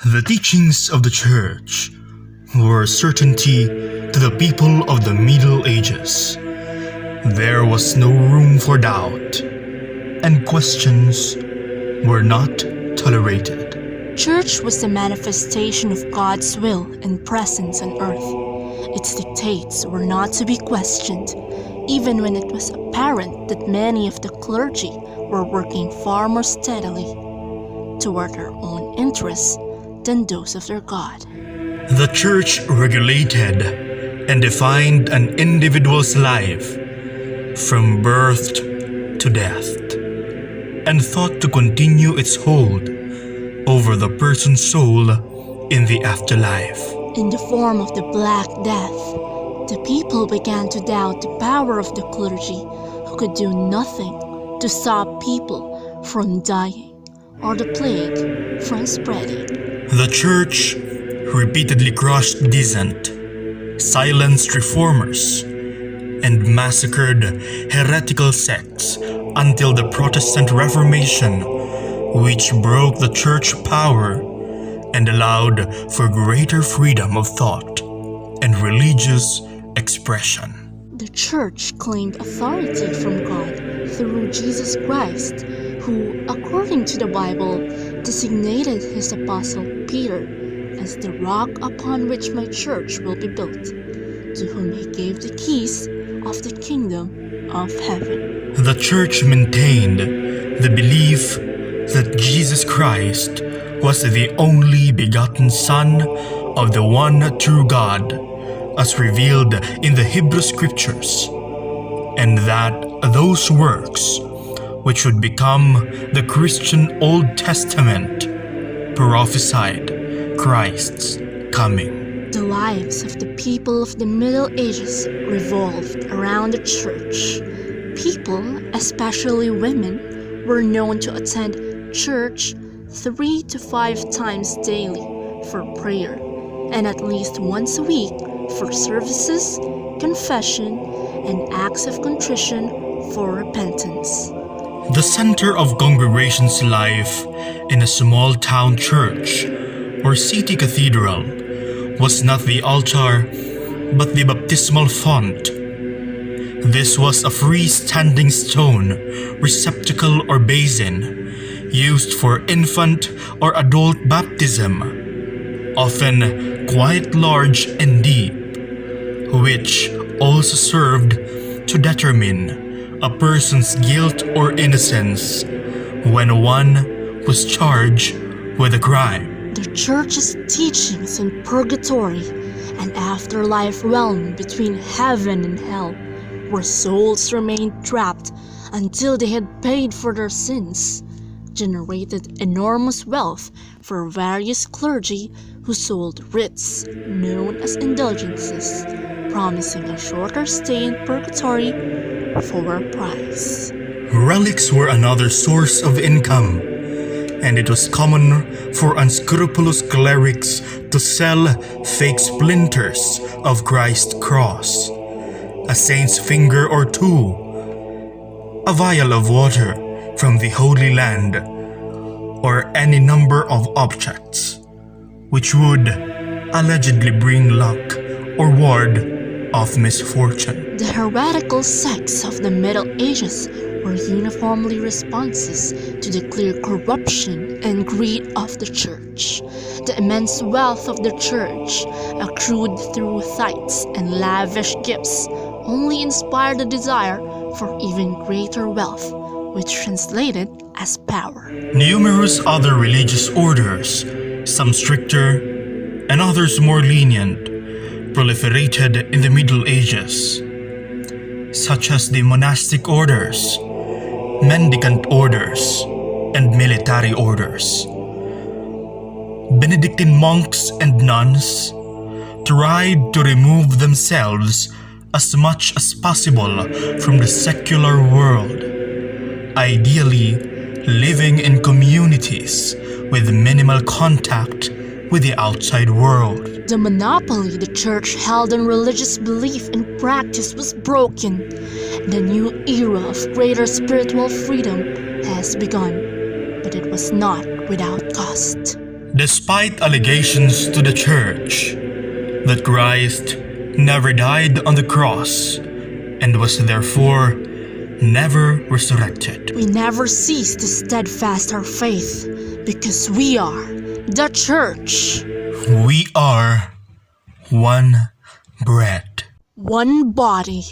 The teachings of the Church were a certainty to the people of the Middle Ages. There was no room for doubt, and questions were not tolerated. Church was the manifestation of God's will and presence on earth. Its dictates were not to be questioned, even when it was apparent that many of the clergy were working far more steadily toward their own interests than those of their God. The Church regulated and defined an individual's life from birth to death, and thought to continue its hold over the person's soul in the afterlife. In the form of the Black Death, the people began to doubt the power of the clergy, who could do nothing to stop people from dying or the plague from spreading. The Church repeatedly crushed dissent, silenced reformers, and massacred heretical sects until the Protestant Reformation, which broke the church power and allowed for greater freedom of thought and religious expression. The Church claimed authority from God through Jesus Christ, who, according to the Bible, designated his apostle Peter as the rock upon which my church will be built, to whom he gave the keys of the kingdom of heaven. The Church maintained the belief that Jesus Christ was the only begotten Son of the one true God, as revealed in the Hebrew Scriptures, and that those works, which would become the Christian Old Testament, prophesied Christ's coming. The lives of the people of the Middle Ages revolved around the church. People, especially women, were known to attend church 3 to 5 times daily for prayer, and at least once a week for services, confession, and acts of contrition for repentance. The center of congregation's life in a small town church or city cathedral was not the altar, but the baptismal font. This was a freestanding stone receptacle or basin used for infant or adult baptism, often quite large and deep, which also served to determine a person's guilt or innocence when one was charged with a crime. The Church's teachings on purgatory, an afterlife realm between heaven and hell, where souls remained trapped until they had paid for their sins, generated enormous wealth for various clergy who sold writs known as indulgences, promising a shorter stay in purgatory for a price. Relics were another source of income, and it was common for unscrupulous clerics to sell fake splinters of Christ's cross, a saint's finger or two, a vial of water from the Holy Land, or any number of objects which would allegedly bring luck or ward off misfortune. The heretical sects of the Middle Ages were uniformly responses to the clear corruption and greed of the Church. The immense wealth of the Church, accrued through tithes and lavish gifts, only inspired a desire for even greater wealth, which translated as power. Numerous other religious orders, some stricter and others more lenient, proliferated in the Middle Ages, such as the monastic orders, mendicant orders, and military orders. Benedictine monks and nuns tried to remove themselves as much as possible from the secular world, ideally living in communities with minimal contact with the outside world. The monopoly the Church held on religious belief and practice was broken, and a new era of greater spiritual freedom has begun, but it was not without cost. Despite allegations to the church that Christ never died on the cross and was therefore never resurrected. We never cease to steadfast our faith because we are the church. We are one bread. One body.